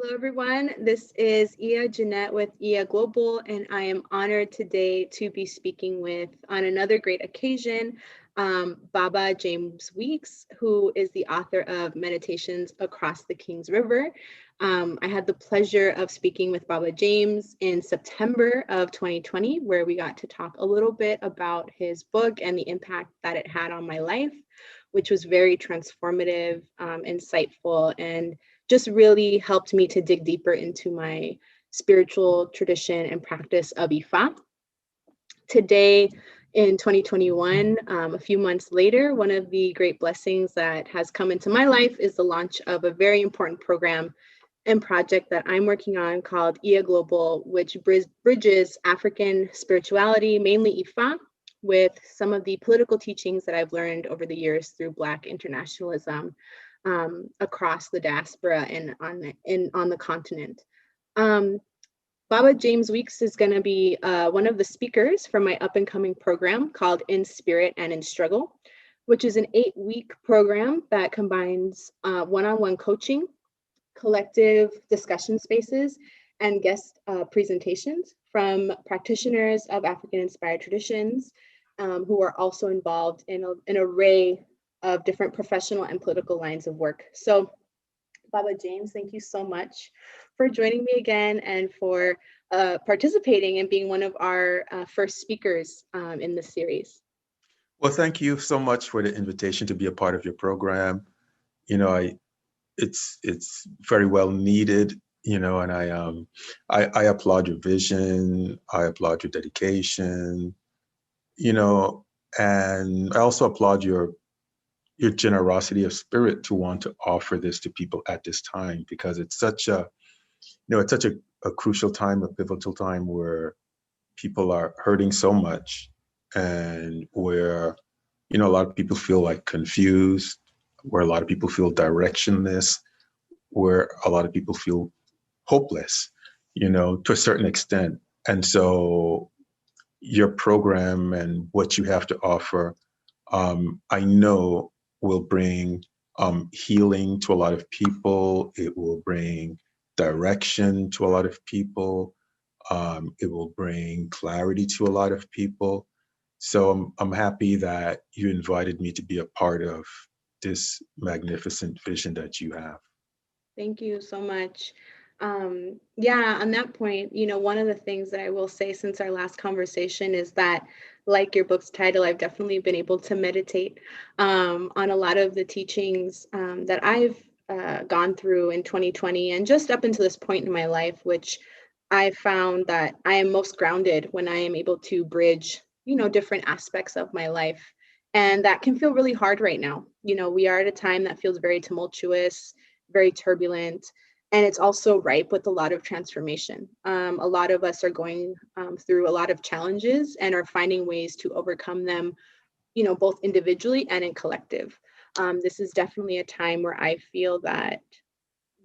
Hello, everyone. This is Jeanette with Iya Global, and I am honored today to be speaking with, on another great occasion, Baba James Weeks, who is the author of Meditations Across the King's River. I had the pleasure of speaking with Baba James in September of 2020, where we got to talk a little bit about his book and the impact that it had on my life, which was very transformative, insightful, and just really helped me to dig deeper into my spiritual tradition and practice of Ifa. Today, in 2021, a few months later, one of the great blessings that has come into my life is the launch of a very important program and project that I'm working on called Iya Global, which bridges African spirituality, mainly Ifa, with some of the political teachings that I've learned over the years through Black internationalism across the diaspora and on the continent. Baba James Weeks is going to be one of the speakers from my up and coming program called In Spirit and in Struggle, which is an 8-week program that combines one-on-one coaching, collective discussion spaces, and guest presentations from practitioners of African-inspired traditions who are also involved in an array of different professional and political lines of work. So Baba James, thank you so much for joining me again and for participating and being one of our first speakers in this series. Well, thank you so much for the invitation to be a part of your program. You know, it's very well needed, you know, and I applaud your vision. I applaud your dedication, you know, and I also applaud your generosity of spirit to want to offer this to people at this time, because it's such a, you know, it's such a crucial time, a pivotal time where people are hurting so much, and where, you know, a lot of people feel like confused, where a lot of people feel directionless, where a lot of people feel hopeless, you know, to a certain extent. And so your program and what you have to offer, I know will bring healing to a lot of people. It will bring direction to a lot of people. It will bring clarity to a lot of people. So I'm happy that you invited me to be a part of this magnificent vision that you have. Thank you so much. Yeah, on that point, you know, one of the things that I will say since our last conversation is that, like your book's title, I've definitely been able to meditate on a lot of the teachings that I've gone through in 2020 and just up until this point in my life, which I found that I am most grounded when I am able to bridge, you know, different aspects of my life. And that can feel really hard right now. You know, we are at a time that feels very tumultuous, very turbulent, and it's also ripe with a lot of transformation. A lot of us are going through a lot of challenges and are finding ways to overcome them, you know, both individually and in collective. This is definitely a time where I feel that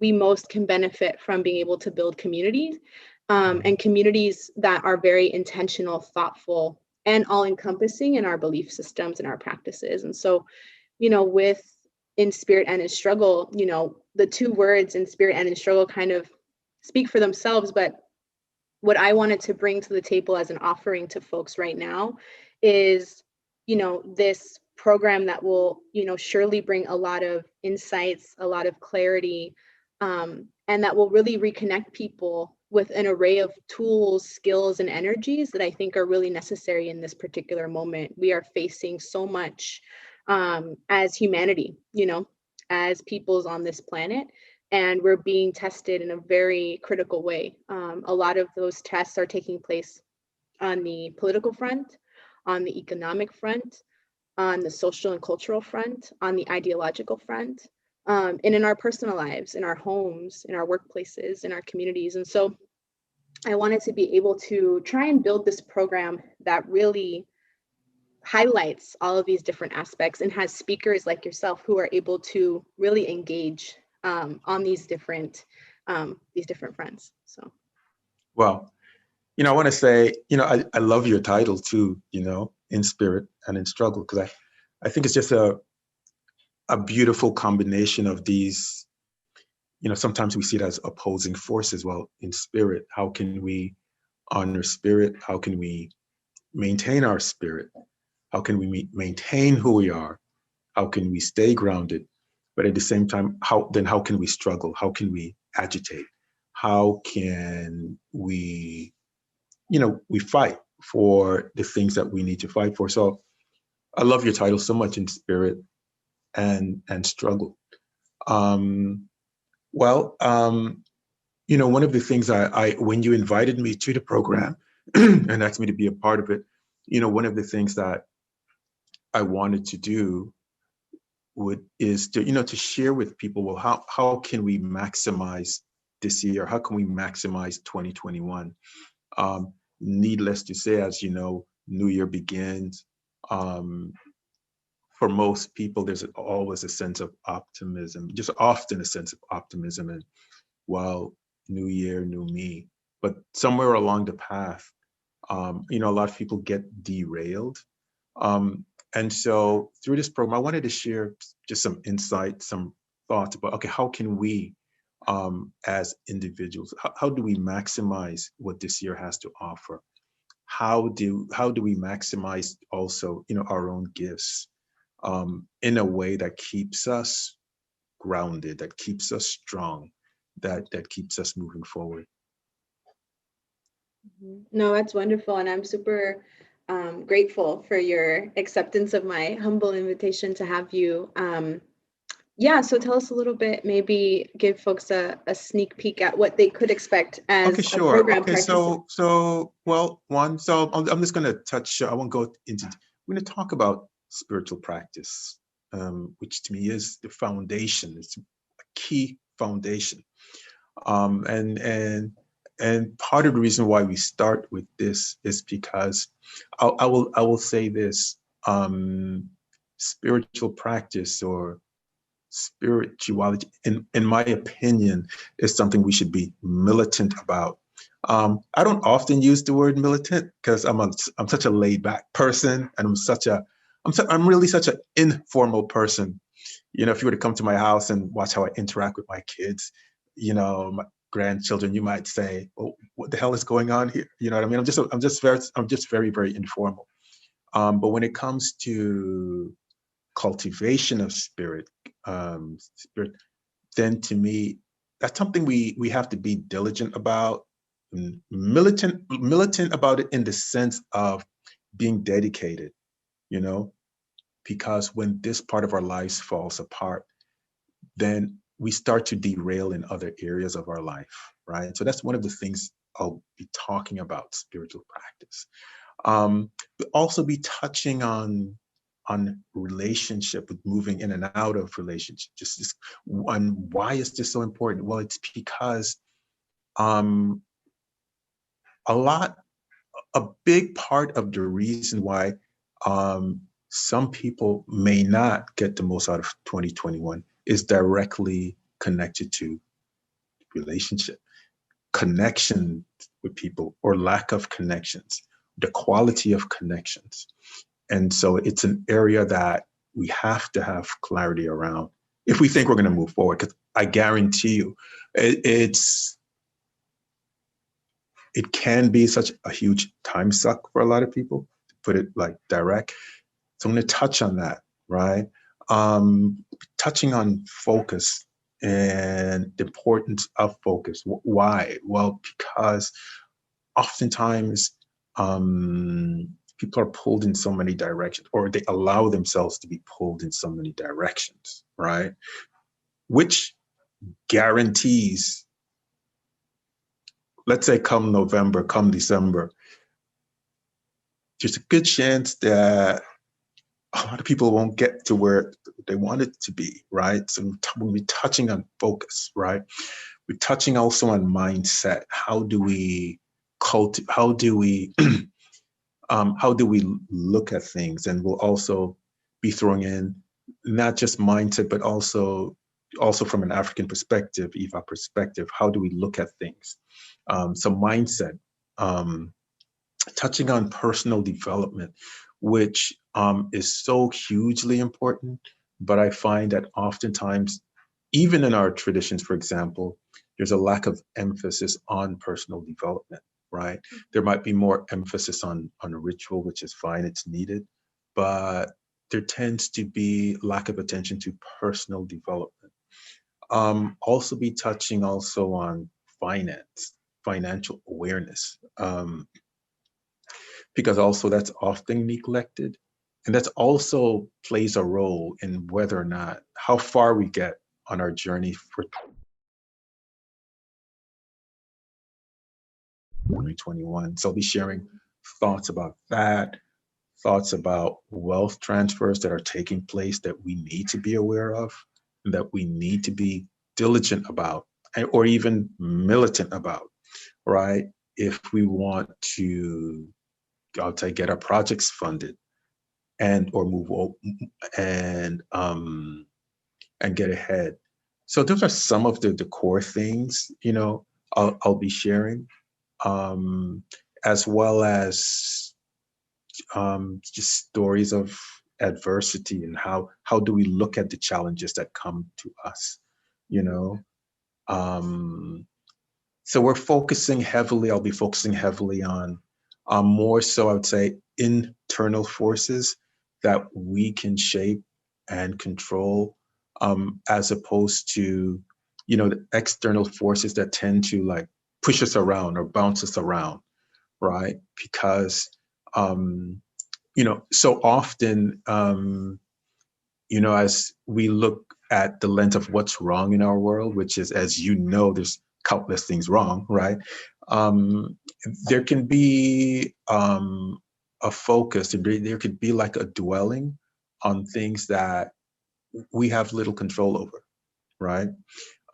we most can benefit from being able to build communities and communities that are very intentional, thoughtful, and all-encompassing in our belief systems and our practices. And so, you know, with In Spirit and in Struggle, you know, the two words in spirit and in struggle kind of speak for themselves. But what I wanted to bring to the table as an offering to folks right now is, you know, this program that will, you know, surely bring a lot of insights, a lot of clarity, and that will really reconnect people with an array of tools, skills, and energies that I think are really necessary in this particular moment. We are facing so much as humanity, you know, as peoples on this planet, and we're being tested in a very critical way. A lot of those tests are taking place on the political front, on the economic front, on the social and cultural front, on the ideological front, and in our personal lives, in our homes, in our workplaces, in our communities. And so I wanted to be able to try and build this program that really highlights all of these different aspects and has speakers like yourself who are able to really engage on these different fronts. So, Well, you know, I want to say, you know, I love your title too, you know, In Spirit and in Struggle, because I think it's just a beautiful combination of these, sometimes we see it as opposing forces. Well, in spirit, how can we honor spirit? How can we maintain our spirit? How can we maintain who we are? How can we stay grounded? But at the same time, how can we struggle? How can we agitate? How can we fight for the things that we need to fight for? So I love your title so much, in spirit and struggle. Um, well, one of the things I when you invited me to the program and asked me to be a part of it, one of the things that I wanted to do is to share with people, well, how can we maximize this year? How can we maximize 2021? Needless to say, as you know, New Year begins. Um, for most people, there's always a sense of optimism, just often a sense of optimism. And well, new year, new me. But somewhere along the path, a lot of people get derailed. And so through this program, I wanted to share just some insight, some thoughts about, okay, how can we, as individuals, how do we maximize what this year has to offer? How do we maximize also, our own gifts, in a way that keeps us grounded, that keeps us strong, that keeps us moving forward. No, that's wonderful. And I'm super grateful for your acceptance of my humble invitation to have you. Yeah, so tell us a little bit, maybe give folks a sneak peek at what they could expect Okay, as a sure. program Okay, participant. so I'm just going to touch, I won't go into, we're going to talk about spiritual practice, which to me is the foundation. It's a key foundation. And part of the reason why we start with this is because I will say this, spiritual practice or spirituality, in my opinion, is something we should be militant about. I don't often use the word militant because I'm such a laid back person, and I'm really such an informal person. If you were to come to my house and watch how I interact with my kids, my grandchildren, you might say, "Oh, what the hell is going on here?" You know what I mean? I'm just very, very informal. But when it comes to cultivation of spirit, then to me, that's something we have to be diligent about, militant about it, in the sense of being dedicated, you know, because when this part of our lives falls apart, then we start to derail in other areas of our life, right? So that's one of the things I'll be talking about, spiritual practice. But also be touching on relationship, with moving in and out of relationship. Just this one, why is this so important? Well, it's because um, a lot, a big part of the reason why some people may not get the most out of 2021 is directly connected to relationship, connection with people, or lack of connections, the quality of connections. And so it's an area that we have to have clarity around if we think we're going to move forward. Because I guarantee you, it can be such a huge time suck for a lot of people, to put it like direct. So I'm going to touch on that, right? Touching on focus and the importance of focus. Why? Well, because oftentimes people are pulled in so many directions, or they allow themselves to be pulled in so many directions, right? Which guarantees, let's say come November, come December, there's a good chance that a lot of people won't get to where they want it to be, right? So we'll be touching on focus, right? We're touching also on mindset. How do we how do we look at things? And we'll also be throwing in not just mindset, but also from an African perspective, Eva perspective, how do we look at things? So mindset, um, touching on personal development, which is so hugely important. But I find that oftentimes, even in our traditions, for example, there's a lack of emphasis on personal development, right? There might be more emphasis on ritual, which is fine, it's needed, but there tends to be lack of attention to personal development. Also be touching also on financial awareness, because also that's often neglected. And that's also plays a role in whether or not, how far we get on our journey for 2021. So I'll be sharing thoughts about that, thoughts about wealth transfers that are taking place that we need to be aware of, and that we need to be diligent about, or even militant about, right? If we want to, I'll say, get our projects funded and or and and get ahead. So those are some of the core things, I'll be sharing, um, as well as just stories of adversity and how do we look at the challenges that come to us, you know. Um, so I'll be focusing heavily on more so, I would say, internal forces that we can shape and control, as opposed to, the external forces that tend to like push us around or bounce us around, right? Because, um, so often, as we look at the lens of what's wrong in our world, which is, as you know, there's countless things wrong, right? Um, there can be a focus, there could be like a dwelling on things that we have little control over, right?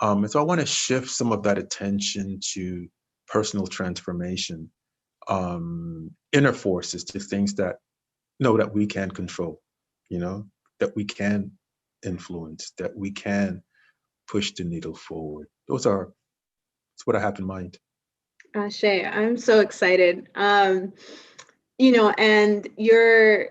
And so I want to shift some of that attention to personal transformation, inner forces, to things that know that we can control, you know, that we can influence, that we can push the needle forward. That's what I have in mind. Shay, I'm so excited. And your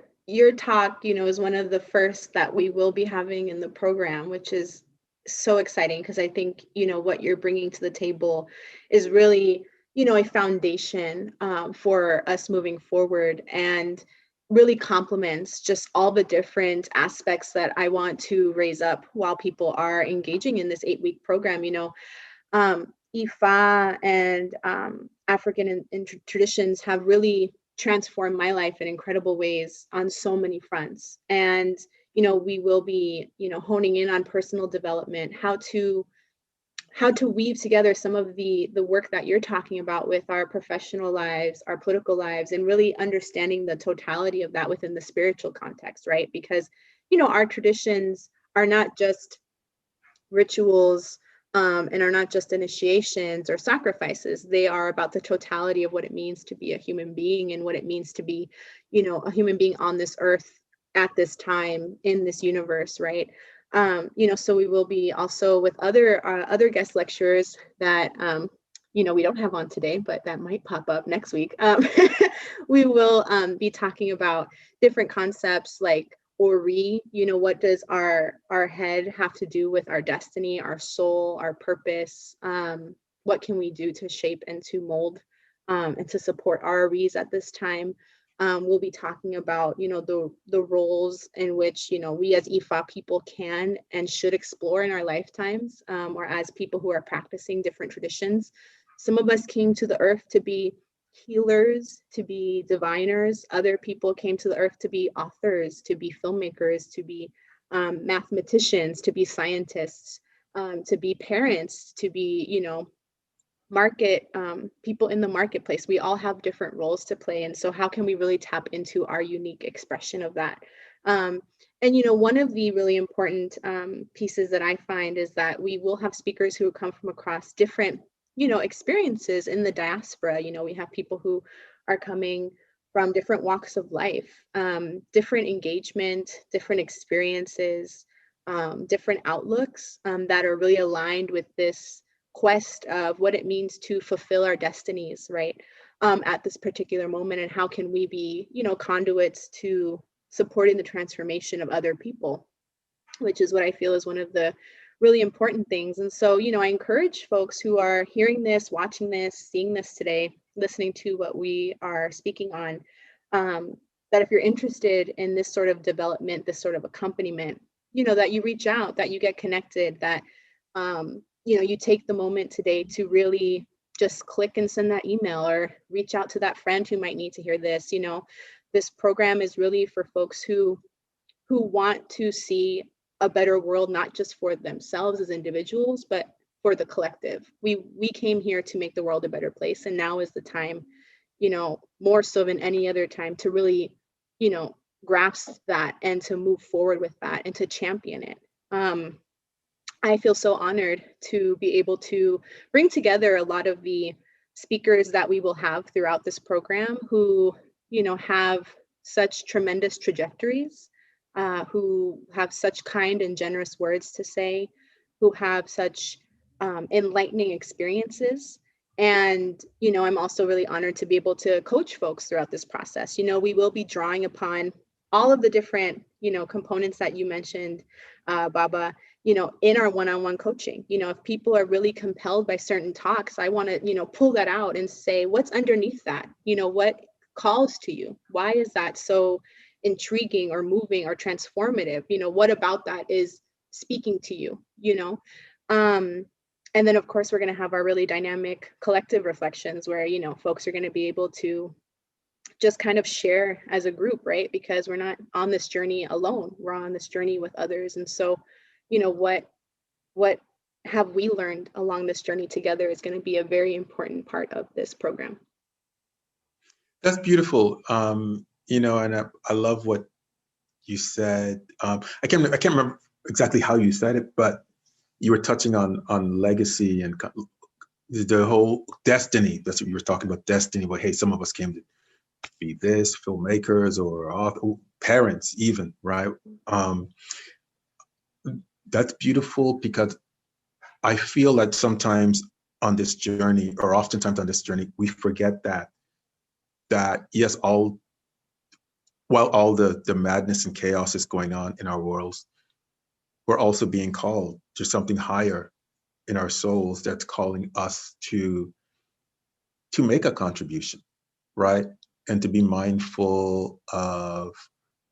talk, is one of the first that we will be having in the program, which is so exciting because I think, what you're bringing to the table is really, a foundation for us moving forward, and really complements just all the different aspects that I want to raise up while people are engaging in this 8-week program. Ifa and African traditions have really transformed my life in incredible ways on so many fronts. And, we will be, honing in on personal development, how to weave together some of the work that you're talking about with our professional lives, our political lives, and really understanding the totality of that within the spiritual context, right? Because, our traditions are not just rituals, and are not just initiations or sacrifices. They are about the totality of what it means to be a human being, and what it means to be, a human being on this earth at this time in this universe, right? So we will be also with other guest lecturers that we don't have on today, but that might pop up next week. We will be talking about different concepts like Ori. What does our head have to do with our destiny, our soul, our purpose? What can we do to shape and to mold, and to support our Oris at this time? We'll be talking about, the roles in which, we as Ifa people can and should explore in our lifetimes, or as people who are practicing different traditions. Some of us came to the earth to be healers, to be diviners. Other people came to the earth to be authors, to be filmmakers, to be mathematicians, to be scientists, to be parents, to be, market people in the marketplace. We all have different roles to play, and so how can we really tap into our unique expression of that? And one of the really important pieces that I find is that we will have speakers who come from across different experiences in the diaspora. We have people who are coming from different walks of life, different engagement, different experiences, different outlooks, that are really aligned with this quest of what it means to fulfill our destinies, right? At this particular moment, and how can we be, conduits to supporting the transformation of other people, which is what I feel is one of the really important things. And so, I encourage folks who are hearing this, watching this, seeing this today, listening to what we are speaking on, that if you're interested in this sort of development, this sort of accompaniment, that you reach out, that you get connected, that, you take the moment today to really just click and send that email or reach out to that friend who might need to hear this. This program is really for folks who want to see a better world, not just for themselves as individuals, but for the collective. We came here to make the world a better place, and now is the time, more so than any other time, to really, grasp that and to move forward with that and to champion it. I feel so honored to be able to bring together a lot of the speakers that we will have throughout this program who, have such tremendous trajectories, who have such kind and generous words to say, who have such enlightening experiences. And, I'm also really honored to be able to coach folks throughout this process. We will be drawing upon all of the different, components that you mentioned, Baba, in our one-on-one coaching. If people are really compelled by certain talks, I want to, pull that out and say, what's underneath that? What calls to you? Why is that so intriguing or moving or transformative? What about that is speaking to you? And then, of course, we're going to have our really dynamic collective reflections where, folks are going to be able to just kind of share as a group, right? Because we're not on this journey alone. We're on this journey with others. And so, what have we learned along this journey together is going to be a very important part of this program. That's beautiful. And I love what you said. I can't remember exactly how you said it, but you were touching on legacy and the whole destiny. That's what you were talking about, destiny. Well, hey, some of us came to be this, filmmakers or parents even, right? That's beautiful, because I feel that sometimes on this journey, or oftentimes on this journey, we forget that yes, while all the madness and chaos is going on in our worlds, we're also being called to something higher in our souls that's calling us to make a contribution, right? And to be mindful of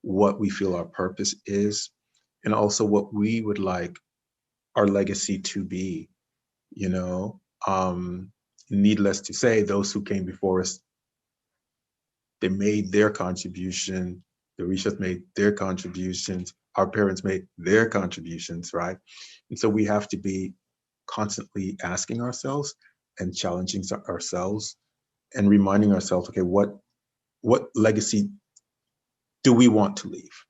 what we feel our purpose is, and also what we would like our legacy to be. Needless to say, those who came before us, they made their contribution. The Rishas made their contributions. Our parents made their contributions, right? And so we have to be constantly asking ourselves and challenging ourselves and reminding ourselves, okay, what legacy do we want to leave?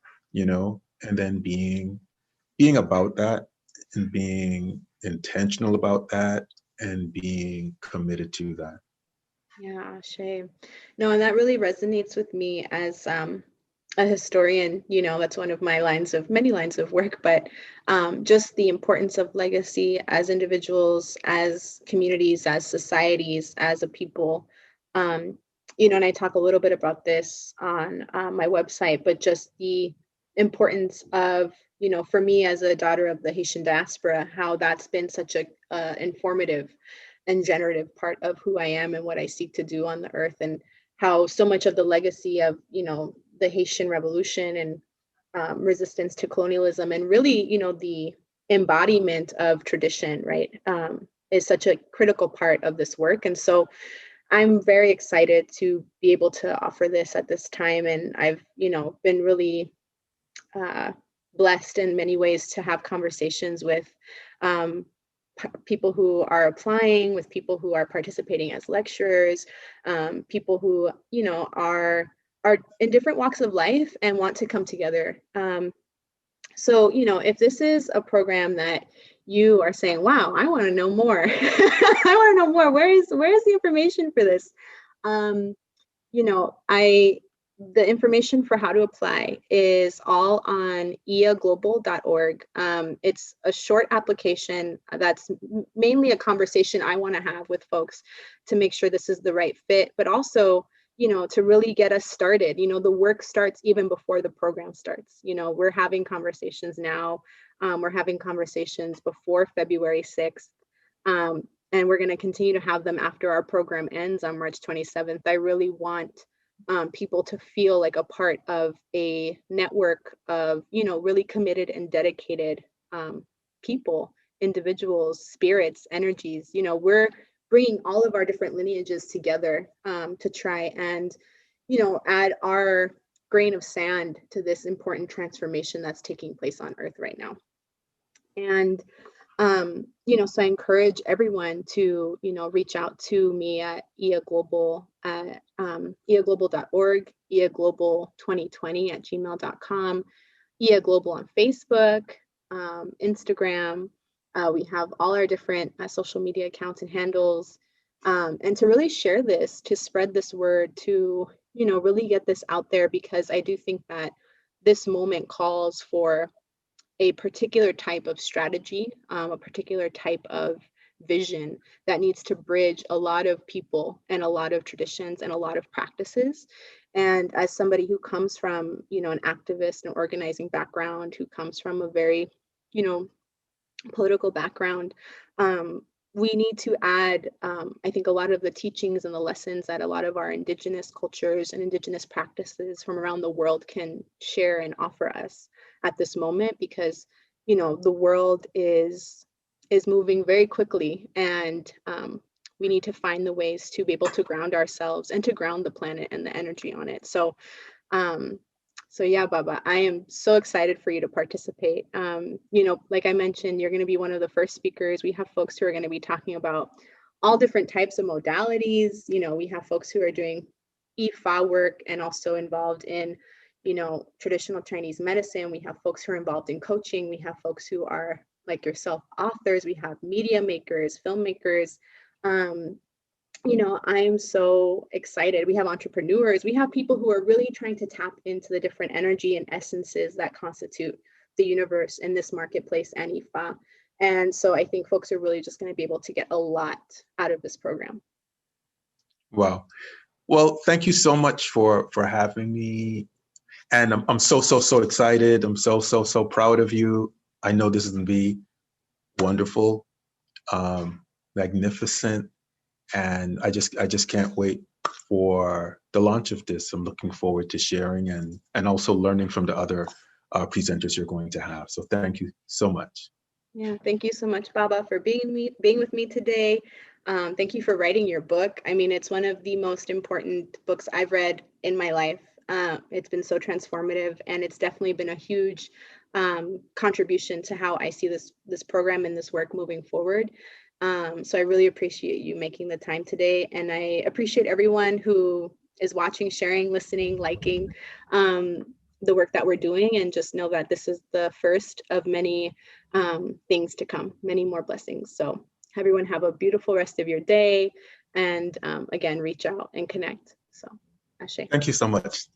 And then being about that, and being intentional about that, and being committed to that. Yeah, shame. No, and that really resonates with me as a historian. That's one of my many lines of work, but just the importance of legacy as individuals, as communities, as societies, as a people. And I talk a little bit about this on my website, but just the importance of, for me as a daughter of the Haitian diaspora, how that's been such a informative and generative part of who I am and what I seek to do on the earth, and how so much of the legacy of, the Haitian Revolution and resistance to colonialism, and really, the embodiment of tradition, right, is such a critical part of this work. And so I'm very excited to be able to offer this at this time. And I've, been really blessed in many ways to have conversations with people who are applying, with people who are participating as lecturers, people who, are in different walks of life and want to come together. So, if this is a program that you are saying, wow, I want to know more. I want to know more. Where is the information for this? The information for how to apply is all on iyaglobal.org. It's a short application that's mainly a conversation I want to have with folks to make sure this is the right fit, but also, to really get us started. The work starts even before the program starts. We're having conversations now We're having conversations before February 6th. And we're going to continue to have them after our program ends on March 27th. I really want people to feel like a part of a network of, really committed and dedicated people, individuals, spirits, energies. We're bringing all of our different lineages together to try and, add our grain of sand to this important transformation that's taking place on Earth right now. And so I encourage everyone to, reach out to me at Iya Global at iyaglobal.org, iyaglobal2020@gmail.com, Iya Global on Facebook, Instagram. We have all our different social media accounts and handles, and to really share this, to spread this word, to, really get this out there, because I do think that this moment calls for a particular type of strategy, a particular type of vision that needs to bridge a lot of people and a lot of traditions and a lot of practices. And as somebody who comes from, an activist and organizing background, who comes from a very, political background, we need to add, I think, a lot of the teachings and the lessons that a lot of our indigenous cultures and indigenous practices from around the world can share and offer us at this moment, because, the world is moving very quickly, and we need to find the ways to be able to ground ourselves and to ground the planet and the energy on it. So yeah, Baba, I am so excited for you to participate. Like I mentioned, you're going to be one of the first speakers. We have folks who are going to be talking about all different types of modalities. We have folks who are doing Ifa work and also involved in, traditional Chinese medicine. We have folks who are involved in coaching. We have folks who are, like yourself, authors. We have media makers, filmmakers. I'm so excited. We have entrepreneurs. We have people who are really trying to tap into the different energy and essences that constitute the universe in this marketplace and Ifa. And so I think folks are really just going to be able to get a lot out of this program. Wow. Well, thank you so much for having me. And I'm so excited. I'm so proud of you. I know this is going to be wonderful, magnificent. And I just can't wait for the launch of this. I'm looking forward to sharing and also learning from the other presenters you're going to have. So thank you so much. Yeah, thank you so much, Baba, for being with me today. Thank you for writing your book. I mean, it's one of the most important books I've read in my life. It's been so transformative, and it's definitely been a huge contribution to how I see this program and this work moving forward. So I really appreciate you making the time today, and I appreciate everyone who is watching, sharing, listening, liking the work that we're doing, and just know that this is the first of many things to come, many more blessings. So everyone have a beautiful rest of your day, and again, reach out and connect. So, Ashe. Thank you so much.